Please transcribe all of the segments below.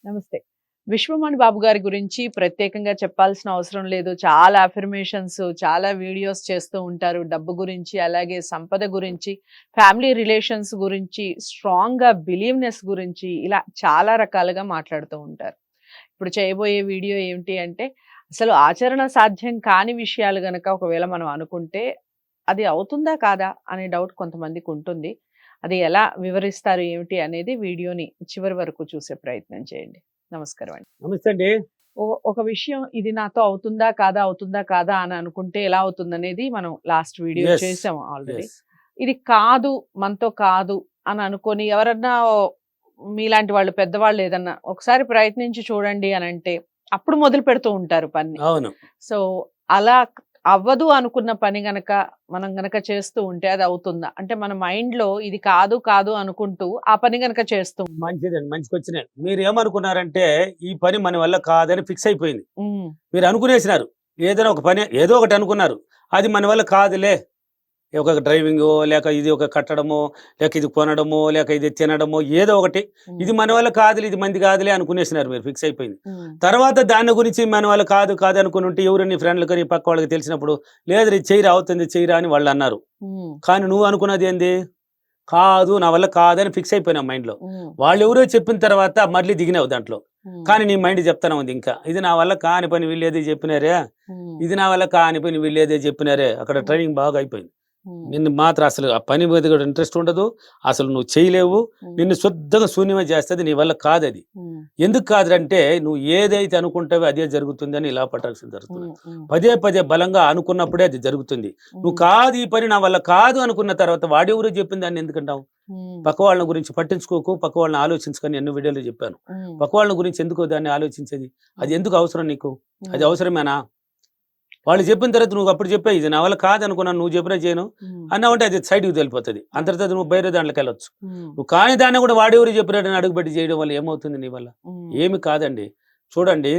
నమస్తే. 'విశ్వమణి బాబు' గారి గురించి ప్రత్యేకంగా చెప్పాల్సిన అవసరం లేదు. చాలా అఫర్మేషన్స్, చాలా వీడియోస్ చేస్తూ ఉంటారు. డబ్బు గురించి, అలాగే సంపద గురించి, ఫ్యామిలీ రిలేషన్స్ గురించి, స్ట్రాంగ్‌గా బిలీవ్‌నెస్ గురించి ఇలా చాలా రకాలుగా మాట్లాడుతూ ఉంటారు. ఇప్పుడు చేయబోయే వీడియో ఏమిటి అంటే, అసలు ఆచరణ సాధ్యం కాని విషయాలు గనక ఒకవేళ మనం అనుకుంటే, అది అవుతుందా? కాదా? అనే డౌట్ కొంతమందికుంటుంది. అది ఎలా వివరిస్తారు ఏమిటి అనేది వీడియోని చివరి వరకు చూసే ప్రయత్నం చేయండి. నమస్కారం అండి. నమస్తే అండి. ఒక విషయం ఇది నాతో అవుతుందా? కాదా? అవుతుందా? కాదా? అని అనుకుంటే ఎలా అవుతుందనేది మనం లాస్ట్ వీడియో యెస్. చేసాం ఆల్రెడీ. యెస్. ఇది కాదు, మనతో కాదు అని అనుకోని ఎవరన్నా మీలాంటి వాళ్ళు పెద్దవాళ్ళు ఏదన్నా ఒకసారి ప్రయత్నించి చూడండి అనంటే, అప్పుడు మొదలు పెడుతూ ఉంటారు పనిని. అవును. సో, అలా అవ్వదు అనుకున్న పని గనక మనం గనక చేస్తూ ఉంటే అది అవుతుందా? అంటే మన మైండ్‌లో ఇది కాదు, కాదు అనుకుంటూ ఆ పని గనక చేస్తూ ఉంటాం. మంచిదండి. మంచి క్వెషనే. మీరేమనుకున్నారంటే, ఈ పని మన వల్ల కాదని ఫిక్స్ అయిపోయింది. హ్మ్. మీరు అనుకునేసినారు. ఏదైనా ఒక పని ఏదో ఒకటి అనుకున్నారు. అది మన వల్ల కాదులే. ఒక డ్రైవింగో, లేక ఇది ఒక కట్టడమో, లేక ఇది కొనడమో, లేక ఇది తినడమో ఏదో ఒకటి. హ్మ్. ఇది మన వల్ల కాదులే, ఇది మంది కాదులే అనుకునేసినారు మీరు. ఫిక్స్ అయిపోయింది. హ్మ్. తర్వాత దాని గురించి మన వల్ల కాదు, కాదు అనుకునుంటే ఎవరు నీ ఫ్రెండ్‌లకో, నీ పక్క వాళ్ళకి తెలిసినప్పుడు, లేదురా ఇది చెయ్యిరా అవుతుంది చెయ్యిరా అని వాళ్ళన్నారు. హ్మ్. కానీ నువ్వు అనుకున్నదేంది? కాదు. నా వల్ల కాదని ఫిక్స్ అయిపోయినావు మైండ్‌లో. హ్మ్. వాళ్ళెవరో చెప్పిన తర్వాత మళ్ళీ దిగినావు దాంట్లో. హ్మ్. కానీ నీ మైండ్ చెప్తానే ఉంది ఇంకా. ఇది నా వల్ల కాని పని వీళ్ళేదో చెప్పినారే. హ్మ్. ఇది నా వల్ల కాని పని వీళ్ళేదో చెప్పినారే. అక్కడ హ్మ్. ట్రైనింగ్ బాగా అయిపోయింది. హ్మ్. నిన్ను మాత్రం అసలు ఆ పని మీద కూడా ఇంట్రెస్ట్ ఉండదు. అసలు నువ్వు చేయలేవు. హ్మ్. నిన్ను శుద్ధంగా శూన్యమే చేస్తది. నీ వల్ల కాదది. హ్మ్. ఎందుకు కాదంటే నువ్వు ఏదైతే అనుకుంటావో అదే జరుగుతుందని లా పట్టాల్సిన జరుగుతున్నది. హ్మ్. హ్మ్. పదే పదే బలంగా అనుకున్నప్పుడే అది జరుగుతుంది. నువ్వు హ్మ్. కాదు ఈ పని నా వల్ల కాదు అనుకున్న తర్వాత వాడెవరో చెప్పిన దాన్ని ఎందుకంటావు? హ్మ్. పక్క వాళ్ళ గురించి పట్టించుకోకు. పక్క వాళ్ళని ఆలోచించకని ఎన్నో వీడియోలో చెప్పాను. హ్మ్. పక్క వాళ్ళ గురించి ఎందుకు దాన్ని ఆలోచించేది? అది హ్మ్. ఎందుకు అవసరం నీకు? అది హ్మ్. అవసరమేనా? వాళ్ళు చెప్పిన తర్వాత నువ్వు అప్పుడు చెప్పావు ఇది నా వల్ల కాదనుకున్నాను. నువ్వు చెప్పినా చేయను హ్మ్. అన్నావంటే అది సైడ్‌కి వెళ్ళిపోతది. అంతటితో నువ్వు వేరే దాంట్లోకెళ్ళొచ్చు. హ్మ్. నువ్వు కాని దాన్ని కూడా వాడెవరు చెప్పినాడని అడుగుపెట్టి చేయడం వల్ల ఏమవుతుంది నీ వల్ల? హ్మ్. ఏమి కాదండి. చూడండి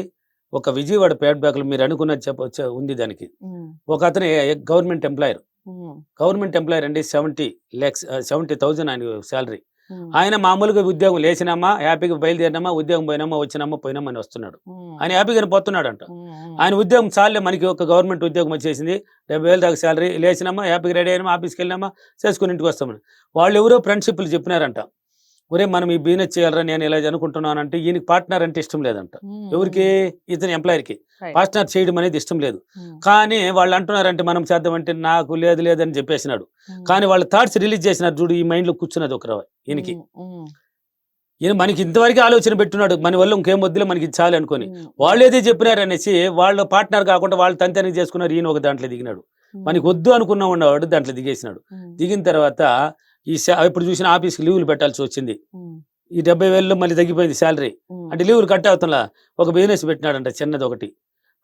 ఒక విజయవాడ ఫీడ్‌బ్యాక్‌లో మీరు అనుకున్నది చెప్పొచ్చు ఉంది దానికి. హ్మ్. ఒకతను గవర్నమెంట్ ఎంప్లాయర్. హ్మ్. గవర్నమెంట్ ఎంప్లాయర్ అండి 70,000 ఆయన సాలరీ. హ్మ్. ఆయన మామూలుగా ఉద్యోగం లేచినామా, హ్యాపీగా బయలుదేరినామా, ఉద్యోగం పోయినామా, వచ్చినామా, పోయినామా అని వస్తున్నాడు. హ్మ్. ఆయన హ్యాపీగానే పోతున్నాడంట. హ్మ్. హ్మ్. ఆయన ఉద్యోగం చాలులే మనకి ఒక గవర్నమెంట్ ఉద్యోగం వచ్చేసింది. 70,000 దాకా సాలరీ లేచినామా, హ్యాపీగా రెడీ అయినామా, ఆఫీస్‌కెళ్ళినామా, చేసుకొని ఇంటికి వస్తామని. వాళ్ళెవరో ఫ్రెండ్‌షిప్‌లు చెప్పినారంట. ఒరేయ్! మనం ఈ బిజినెస్ చేయాలిరా నేను ఇలా అనుకుంటున్నానంటే ఈయనకి పార్ట్నర్ అంటే ఇష్టం లేదంట. హ్మ్. ఎవరికీ? హ్మ్. ఇతని ఎంప్లాయర్‌కి. రైట్. పార్ట్నర్ చేయడం అనేది ఇష్టం లేదు. హ్మ్. కానీ వాళ్ళు అంటున్నారంటే మనం చేద్దామంటే నాకు లేదు లేదని చెప్పేసినాడు. హ్మ్. కానీ వాళ్ళ థాట్స్ రిలీజ్ చేసినారు చూడు ఈ మైండ్‌లో కూర్చున్నది ఒక ఈయనకి. హ్మ్. హ్మ్. ఈయన మనకి ఇంతవరకే ఆలోచన పెట్టున్నాడు. మన వల్ల ఇంకేం వద్దులే మనకి ఇది చాలు అనుకోని. హ్మ్. వాళ్ళేదో చెప్పినారనేసి వాళ్ళ పార్ట్నర్ కాకుండా వాళ్ళు తంతెనక చేసుకున్నారు. ఈయన ఒక దాంట్లో దిగినాడు. మనకి హ్మ్. వద్దు అనుకున్న ఉన్నవాడు దాంట్లో దిగేసినాడు. హ్మ్. దిగిన తర్వాత ఇప్పుడు చూసిన ఆఫీస్‌కి లీవ్‌లు పెట్టాల్సి వచ్చింది. హ్మ్. ఈ 70,000లో మళ్ళీ తగ్గిపోయింది సాలరీ. హ్మ్. అంటే లీవ్‌లు కట్ అవుతుంలా. ఒక బిజినెస్ పెట్టినాడంట చిన్నదొకటి.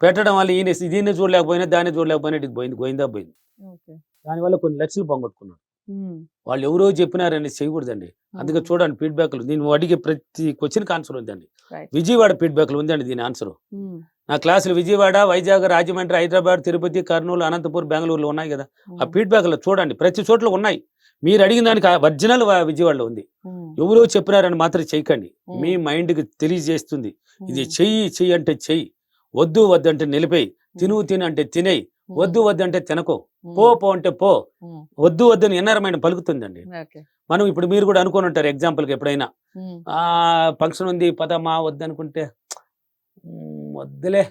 పెట్టడం వల్ల ఈయన దీన్ని చూడలేకపోయినా, దాన్ని చూడలేకపోయినా ఇటుకి పోయింది. గోయిందా పోయింది. ఓకే. దానివల్ల కొన్ని లక్షలు పోగొట్టుకున్నాడు. హ్మ్. వాళ్ళెవరో చెప్పినారని చేయకూడదండి. అందుకే హ్మ్. చూడండి ఫీడ్‌బ్యాక్‌లు నేను అడిగే ప్రతి క్వెషన్‌కి ఆన్సర్ ఉందండి. రైట్. విజయవాడ ఫీడ్‌బ్యాక్‌లో ఉందండి దీని ఆన్సరు. హ్మ్. నా క్లాసులు విజయవాడ, వైజాగ్, రాజమండ్రి, హైదరాబాద్, తిరుపతి, కర్నూలు, అనంతపూర్, బెంగుళూరులో ఉన్నాయి గదా! ఆ హ్మ్. ఫీడ్‌బ్యాక్‌లో చూడండి. ప్రతి చోట్ల ఉన్నాయి. మీరు అడిగిన దానికి ఒరిజినల్ విజయవాడలో ఉంది. హ్మ్. ఎవరో చెప్పినారని మాత్రం చేయకండి. మీ హ్మ్. మైండ్‌కి తెలియజేస్తుంది. ఇది హ్మ్. చెయ్యి, చెయ్యి అంటే చెయ్యి. వద్దు వద్దంటే నిలిపేయి. హ్మ్. తిను అంటే తినేయి. హ్మ్. వద్దు వద్దంటే తినకు. పో హ్మ్. పో అంటే పో. హ్మ్. వద్దు వద్దని ఇన్నరమైన పలుకుతుందండి. ఓకే. మనం ఇప్పుడు మీరు కూడా అనుకోనుంటారు ఎగ్జాంపుల్‌కి ఎప్పుడైనా. హ్మ్. ఫంక్షన్ ఉంది పదమ్మా వద్దనుకుంటే వద్దులే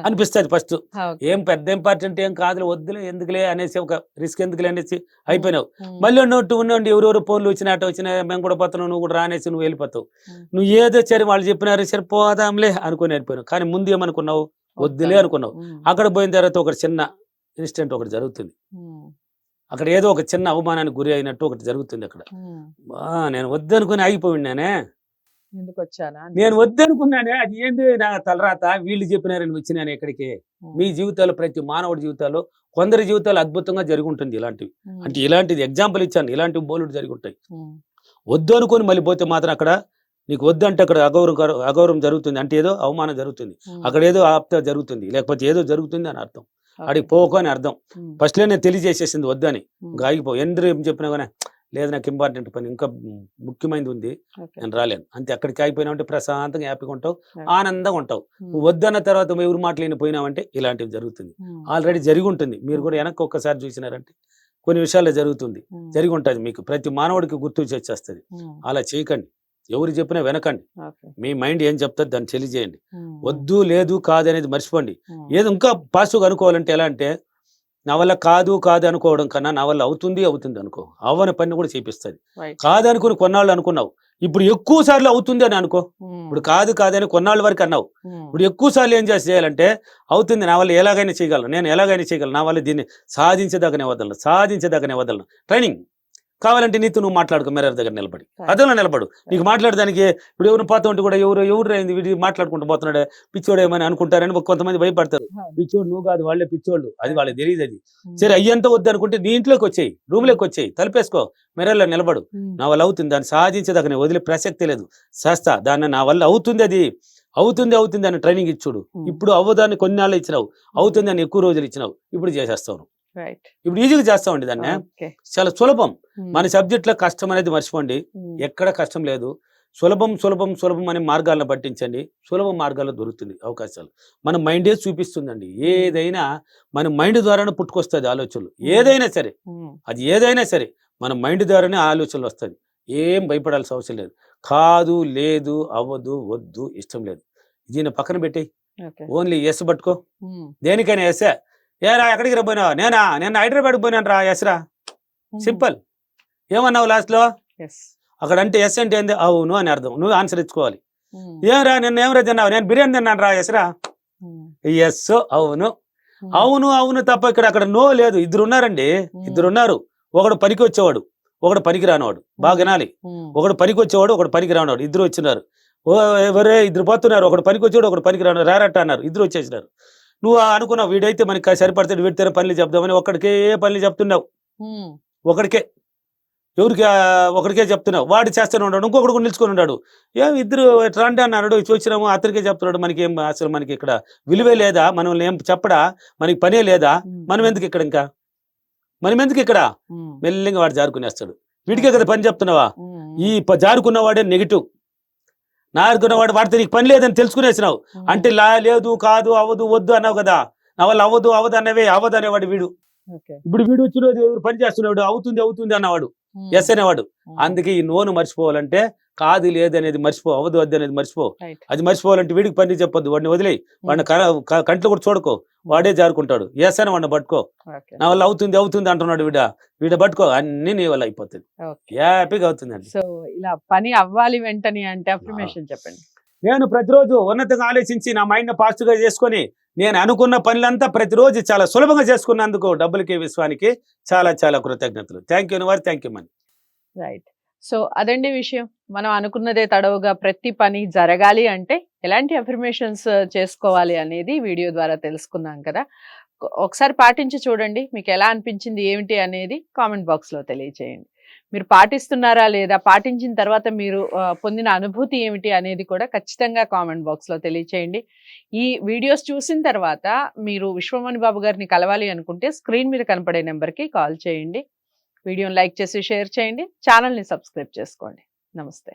అనిపిస్తది ఫస్టు. ఓకే. ఏం పెద్ద ఇంపార్టెంట్ ఏం కాదులే వద్దులే ఎందుకులే అనేసి ఒక రిస్క్ ఎందుకులే అనేసి హ్మ్. అయిపోయినావు. హ్మ్. మళ్ళీ ఉండి ఎవరెవరో ఫోన్‌లు వచ్చినా అటు వచ్చినా మేము కూడా పోతున్నాం నువ్వు కూడా రా అనేసి నువ్వు వెళ్ళిపోతావు. హ్మ్. నువ్వు ఏదో సరే వాళ్ళు చెప్పినారు సరే పోదాంలే అనుకోని వెళ్ళిపోయినావు. కానీ ముందు ఏమనుకున్నావు? వద్దులే వద్దన్నా. అనుకున్నావు. హ్మ్. అక్కడ పోయిన తర్వాత ఒక చిన్న ఇన్సిడెంట్ ఒకటి జరుగుతుంది. హ్మ్. అక్కడ ఏదో ఒక చిన్న అవమానానికి గురి అయినట్టు ఒకటి జరుగుతుంది అక్కడ. హ్మ్. నేను వద్దనుకుని ఆగిపోయున్నానే. ఎందుకొచ్చానా నేను అనిపిస్తుంది. వద్దనుకున్నానే అది ఏంది నా తలరాత వీళ్ళు చెప్పినారని వచ్చినాను ఇక్కడికి. హ్మ్. మీ జీవితాల్లో ప్రతి మానవుడి జీవితాల్లో కొందరి జీవితాలు అద్భుతంగా జరుగుంటుంది ఇలాంటివి. హ్మ్. అంటే ఇలాంటిది ఎగ్జాంపుల్ ఇచ్చాను. ఇలాంటివి బోలెడు జరిగుంటాయి. హ్మ్. వద్దు అనుకోని మళ్ళీ పోతే మాత్రం అక్కడ నీకు వద్దంటే అక్కడ అగౌరవం జరుగుతుంది. అంటే ఏదో అవమానం జరుగుతుంది. హ్మ్. అక్కడ ఏదో ఆప్త జరుగుతుంది. లేకపోతే ఏదో జరుగుతుంది అని అర్థం. ఓకే. ఆడికి పోకు అని అర్థం. హ్మ్. ఫస్ట్‌లోనే తెలియజేసేసింది వద్దని. హ్మ్. ఇంక ఆగిపో. ఎందరు ఏం చెప్పినా గాని లేదు నాకు ఇంపార్టెంట్ పని ఇంకా ముఖ్యమైనది ఉంది, ఓకే. నేను రాలేను అంతే. అక్కడికి ఆగిపోయినా అంటే ప్రశాంతంగా హ్యాపీగా ఉంటావు, ఓకే. ఆనందంగా ఉంటావు. ఉమ్, నువ్వు వద్దన్న తర్వాత ఎవరు మాటలేని పోయినావంటే ఇలాంటివి జరుగుతుంది. ఉమ్, ఆల్రెడీ జరిగి ఉంటుంది, మీరు కూడా వెనక్కి ఒక్కసారి చూసినారంటే కొన్ని విషయాల్లో జరుగుతుంది, ఉమ్, జరిగి ఉంటుంది. మీకు ప్రతి మానవుడికి గుర్తు వచ్చేస్తుంది. ఉమ్, అలా చేయకండి, ఎవరు చెప్పినా వినకండి. ఓకే. మీ మైండ్ ఏం చెప్తుంది దాన్ని తెలియజేయండి. ఉమ్, వద్దు లేదు కాదు అనేది మర్చిపోండి. ఉమ్, ఏదో ఇంకా పాజిటివ్గా అనుకోవాలంటే ఎలా అంటే, నా వల్ల కాదు కాదు అనుకోవడం కన్నా నా వల్ల అవుతుంది అవుతుంది అనుకో. అవ్వని పని కూడా చేపిస్తుంది. రైట్. కాదనుకుని కొన్నాళ్ళు అనుకున్నావు, ఇప్పుడు ఎక్కువ సార్లు అవుతుంది అని అనుకో. ఉమ్, ఇప్పుడు కాదు కాదని కొన్నాళ్ళ వరకు అన్నావు, ఉమ్, ఇప్పుడు ఎక్కువ సార్లు ఏం చేయాలంటే అవుతుంది, నా వల్ల ఎలాగైనా చేయగలను, నేను ఎలాగైనా చేయగలను, నా వల్ల దీన్ని సాధించేదాకానే వదలను. ట్రైనింగ్ కావాలంటే నీతో నువ్వు మాట్లాడుకో, మిర్రర్ దగ్గర నిలబడి అదలో నిలబడు. నీకు మాట్లాడడానికి ఇప్పుడు ఎవరు పోతా ఉంటే కూడా ఎవరు అయింది వీడి మాట్లాడుకుంటూ పోతున్నాడు పిచ్చోడు ఏమని అనుకుంటారని కొంతమంది భయపడతారు. అవును. పిచ్చోడు నువ్వు కాదు, వాళ్ళే పిచ్చోళ్ళు, అది వాళ్ళకి తెలియదు. అది ఉమ్, సరే అయ్యంతా వద్దు అనుకుంటే నీ ఇంట్లోకి వచ్చేయి, రూమ్లోకి వచ్చేయి, తలుపేసుకో, మిర్రర్లో నిలబడు. ఉమ్, నా వల్ల అవుతుంది, దాన్ని సాధించేదాకా వదిలే ప్రసక్తి లేదు, చేస్తా దాన్ని, నా వల్ల అవుతుంది, అది అవుతుంది అని ట్రైనింగ్ ఇచ్చుడు. ఇప్పుడు అవ్వదాన్ని కొన్నాళ్ళు ఇచ్చినావు, అవుతుంది అని ఎక్కువ రోజులు ఇచ్చినావు, ఇప్పుడు చేసేస్తావు. రైట్. ఇప్పుడు ఈజీగా చేస్తామండి దాన్ని, ఓకే. చాలా సులభం. ఉమ్, మన సబ్జెక్ట్లో కష్టం అనేది మర్చిపోండి, ఉమ్, ఎక్కడ కష్టం లేదు. సులభం సులభం సులభం అనే మార్గాలను పట్టించండి, సులభ మార్గాల్లో దొరుకుతుంది అవకాశాలు. మన మైండే చూపిస్తుందండి. ఏదైనా మన మైండ్ ద్వారానే పుట్టుకొస్తుంది ఆలోచనలు, ఏదైనా సరే, ఉమ్, అది ఏదైనా సరే మన మైండ్ ద్వారానే ఆలోచనలు వస్తుంది. ఏం భయపడాల్సిన అవసరం లేదు. కాదు లేదు అవ్వదు వద్దు ఇష్టం లేదు, దీన్ని పక్కన పెట్టి ఓకే. ఓన్లీ ఎస్ పట్టుకో. ఉమ్, దేనికైనా ఎస్సే. ఏరా ఎక్కడికి రబ్బోయినావు? నేను హైదరాబాద్కి పోయినాను రా, ఎస్రా, ఉమ్, సింపుల్. ఏమన్నావు లాస్ట్లో? yes. అక్కడ అంటే ఎస్ అంటే ఏంది? అవును అని అర్థం. నువ్వు ఆన్సర్ ఇచ్చుకోవాలి. ఉమ్, ఏమరా నిన్న ఏమరా తిన్నావు? నేను బిర్యానీ తిన్నాను రా, ఎస్రా. ఉమ్, ఎస్ అవును. ఉమ్, అవును అవును తప్ప అక్కడ నో లేదు. ఇద్దరు ఉన్నారండి, ఇద్దరు ఉన్నారు. ఒకడు పనికి వచ్చేవాడు, ఒకడు పనికి రానివాడు. బాగా వినాలి. ఉమ్, ఒకడు పనికి వచ్చేవాడు, ఒకడు పనికి రానివాడు, ఇద్దరు వచ్చినారు. ఓ ఎవరే ఇద్దరు పోతున్నారు, ఒకడు పనికి వచ్చాడు, ఒకడు పనికి రాను, రారట్ట అన్నారు, ఇద్దరు వచ్చేసినారు. నువ్వు అనుకున్నావు వీడైతే మనకి సరిపడతాడు, వీడితే పనులు చెప్దామని ఒక్కడికే పనులు చెప్తున్నావు. ఉమ్, ఒకడికే, ఎవరికి ఒకడికే చెప్తున్నావు, వాడు చేస్తూనే ఉన్నాడు, ఇంకొకడు కూడా నిలుచుకొని ఉన్నాడు. ఏం ఇద్దరు రండి అన్నాడు, చూసినాము, అతనికే చెప్తున్నాడు. మనకి ఏం అసలు మనకి ఇక్కడ విలువే లేదా? మనం ఏం చెప్పడా? మనకి పనే లేదా? మనం ఎందుకు ఇక్కడ? ఇంకా మనం ఎందుకు ఇక్కడ? ఉమ్, మెల్లిగా వాడు జారుకునేస్తాడు. వీడికే కదా పని చెప్తున్నావా? ఉమ్, ఈ జారుకున్నవాడే నెగిటివ్. నారుకున్నవాడు వాడితే నీకు పని లేదని తెలుసుకునేసినావు. ఉమ్, అంటే లేదు కాదు అవ్వదు వద్దు అన్నావు కదా, నా వల్ల అవ్వదు అన్నవే అవ్వదు అనేవాడు వీడు. ఓకే. ఇప్పుడు వీడు వచ్చినది ఎవరు పని చేస్తున్నాడు, అవుతుంది అన్నవాడు ఉమ్, ఎస్ అనేవాడు. ఉమ్, అందుకే ఈ నోను మర్చిపోవాలంటే కాదు లేదు అనేది మర్చిపో, అవ్వదు వద్దు అనేది మర్చిపో. రైట్. అది మర్చిపోవాలంటే వీడికి పని చెప్పొద్దు, వాడిని వదిలేయి, వాడిని కంట్లో కూడా చూడకో, వాడే జారుకుంటాడు. ఎస్ అని వాడిని పట్టుకో. ఓకే. నా వల్ల అవుతుంది అంటున్నాడు వీడ పట్టుకో, అన్ని నీ వల్ల అయిపోతుంది, ఓకే. హ్యాపీగా అవుతుందండి. సో ఇలా పని అవ్వాలి వెంటనే అంటే అఫర్మేషన్ చెప్పండి. నేను ప్రతిరోజు ఉన్నతంగా ఆలోచించి నా మైండ్ పాజిటివ్గా చేసుకొని నేను అనుకున్న పనులంతా ప్రతిరోజు చాలా సులభంగా చేసుకున్నందుకు డబ్బులకి విశ్వానికి చాలా చాలా కృతజ్ఞతలు. థ్యాంక్ యూ వారి, thank you money. Right. So అదండి విషయం. మనం అనుకున్నదే తడవుగా ప్రతి పని జరగాలి అంటే ఎలాంటి అఫర్మేషన్స్ చేసుకోవాలి అనేది వీడియో ద్వారా తెలుసుకున్నాం కదా. ఒకసారి పాటించి చూడండి, మీకు ఎలా అనిపించింది ఏమిటి అనేది కామెంట్ బాక్స్లో తెలియచేయండి. మీరు పాటిస్తున్నారా లేదా, పాటించిన తర్వాత మీరు పొందిన అనుభూతి ఏమిటి అనేది కూడా ఖచ్చితంగా కామెంట్ బాక్స్లో తెలియచేయండి. ఈ వీడియోస్ చూసిన తర్వాత మీరు విశ్వమణి బాబు గారిని కలవాలి అనుకుంటే స్క్రీన్ మీద కనపడే నెంబర్కి కాల్ చేయండి. వీడియోని లైక్ చేసి షేర్ చేయండి, ఛానల్ని సబ్స్క్రైబ్ చేసుకోండి. నమస్తే.